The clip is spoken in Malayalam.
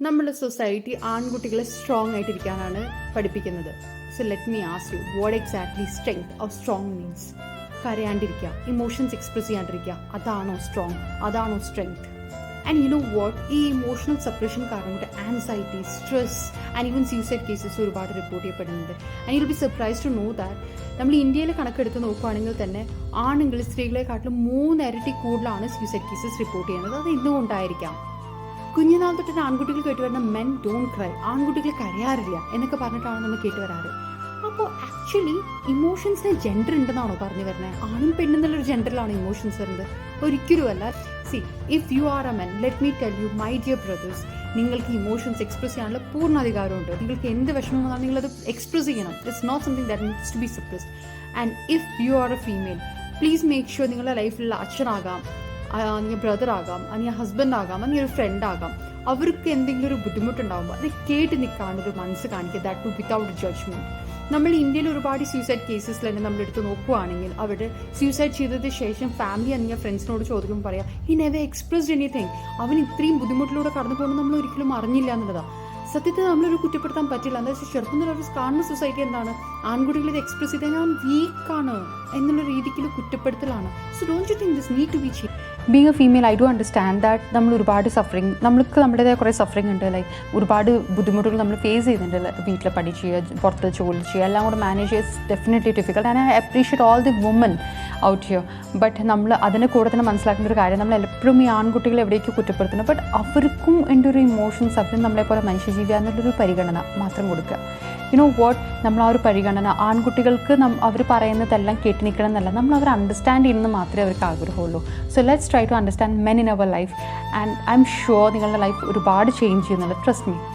നമ്മുടെ സൊസൈറ്റി ആൺകുട്ടികളെ സ്ട്രോങ് ആയിട്ടിരിക്കാനാണ് പഠിപ്പിക്കുന്നത്. So let me ask you, what exactly strength of strong means? കരയാണ്ടിരിക്കുക, ഇമോഷൻസ് എക്സ്പ്രസ് ചെയ്യാണ്ടിരിക്കുക, അതാണോ സ്ട്രോങ്? അതാണോ strength? And you know what, ഈ ഇമോഷണൽ സപ്രഷൻ കാരണം കൊണ്ട് anxiety, stress and even suicide cases ഒരുപാട് റിപ്പോർട്ട് ചെയ്യപ്പെടുന്നുണ്ട്. And you will be surprise to know that നമ്മൾ ഇന്ത്യയിലെ കണക്കെടുത്ത് നോക്കുകയാണെങ്കിൽ തന്നെ ആണുങ്ങൾ സ്ത്രീകളെക്കാട്ടിലും 3 ഇരട്ടി കൂടുതലാണ് സൂസൈഡ് കേസസ് റിപ്പോർട്ട് ചെയ്യുന്നത്. അത് എന്തുകൊണ്ടായിരിക്കാം? കുഞ്ഞുനാൾ തൊട്ട് ആൺകുട്ടികൾ കേട്ടുവരുന്ന മെൻ ഡോണ്ട് ക്രൈ, ആൺകുട്ടികൾ കരയാറില്ല എന്നൊക്കെ പറഞ്ഞിട്ടാണ് നമ്മൾ കേട്ടുവരാറ്. അപ്പോൾ ആക്ച്വലി ഇമോഷൻസിന് ജെൻഡർ ഉണ്ടെന്നാണോ പറഞ്ഞു വരുന്നത്? ആണും പെണ്ണും എന്നുള്ളൊരു ജെൻഡറിലാണ് ഇമോഷൻസ് വരുന്നത്? ഒരിക്കലുമല്ല. C, if you are A men, let me tell you my dear brothers, നിങ്ങൾക്ക് ഇമോഷൻസ് എക്സ്പ്രസ് ചെയ്യാനുള്ള പൂർണ്ണ അധികാരമുണ്ട്. നിങ്ങൾക്ക് എന്ത് വിഷമം വന്നാലും നിങ്ങളത് എക്സ്പ്രസ് ചെയ്യണം. It's not something that needs to be suppressed. And if you are a female, please make sure നിങ്ങളുടെ ലൈഫിലുള്ള അച്ഛനാകാം, അല്ലെങ്കിൽ ബ്രദർ ആകാം, അല്ലെങ്കിൽ ഹസ്ബൻഡ് ആകാം, അല്ലെങ്കിൽ ഒരു ഫ്രണ്ട് ആകാം, അവർക്ക് എന്തെങ്കിലും ഒരു ബുദ്ധിമുട്ടുണ്ടാകുമ്പോൾ അത് കേട്ട് നിൽക്കാനൊരു മനസ്സ് കാണിക്കുക. That too without judgement. നമ്മൾ ഇന്ത്യയിൽ ഒരുപാട് സൂസൈഡ് കേസസ് തന്നെ നമ്മളെടുത്ത് നോക്കുകയാണെങ്കിൽ അവിടെ സൂസൈഡ് ചെയ്തതിന് ശേഷം ഫാമിലി അല്ലെങ്കിൽ ഫ്രണ്ട്സിനോട് ചോദിക്കുമ്പോൾ പറയാം, ഹി നെവർ എക്സ്പ്രസ്ഡ് എനിത്തിങ്, അവൻ ഇത്രയും ബുദ്ധിമുട്ടിലൂടെ കടന്നു പോകുന്നത് നമ്മൾ ഒരിക്കലും അറിഞ്ഞില്ല എന്നുള്ളതാണ്. സത്യത്തിൽ നമ്മളൊരു കുറ്റപ്പെടുത്താൻ പറ്റില്ല. എന്താ വെച്ചാൽ ചെറുപ്പം മുതൽ കാണുന്ന സൊസൈറ്റി എന്താണ്, ആൺകുട്ടികൾ ഇത് എക്സ്പ്രസ് ചെയ്താൽ ഞാൻ വീക്കാണ് എന്നുള്ള രീതിക്കുള്ള കുറ്റപ്പെടുത്തലാണ്. So don't you think this need to be change? Being a female, I do understand that നമ്മൾ ഒരുപാട് സഫറിങ്, നമ്മൾക്ക് നമ്മുടേതായ കുറേ സഫറിങ് ഉണ്ട്. ലൈക്ക് ഒരുപാട് ബുദ്ധിമുട്ടുകൾ നമ്മൾ ഫേസ് ചെയ്യുന്നുണ്ട്. വീട്ടിൽ പഠിച്ച് ചെയ്യുക, പുറത്ത് ജോലി ചെയ്യുക, എല്ലാം കൂടെ മാനേജ് ചെയ്യുക definitely difficult. And I appreciate all the women out here. But നമ്മൾ അതിൻ്റെ കൂടെ തന്നെ മനസ്സിലാക്കേണ്ട ഒരു കാര്യം, നമ്മൾ എപ്പോഴും ഈ ആൺകുട്ടികളെ എവിടേക്ക് കുറ്റപ്പെടുത്തുന്നു, ബട്ട് അവർക്കും എൻ്റെ ഒരു ഇമോഷൻസ്, അവരും നമ്മളെപ്പോലെ മനുഷ്യജീവി എന്നുള്ളൊരു പരിഗണന മാത്രം കൊടുക്കുക. യു നോ വാട്ട്, നമ്മൾ ആ ഒരു പരിഗണന ആൺകുട്ടികൾക്ക് അവർ പറയുന്നതെല്ലാം കേട്ട് നിൽക്കണം എന്നല്ല, നമ്മൾ അവർ അണ്ടർസ്റ്റാൻഡ് ചെയ്യുന്നത് മാത്രമേ അവർക്ക് ആഗ്രഹമുള്ളൂ. So let's try to understand men in our life. And I'm sure നിങ്ങളുടെ ലൈഫ് ഒരുപാട് ചേഞ്ച് ചെയ്യുന്നുണ്ട്. Trust me.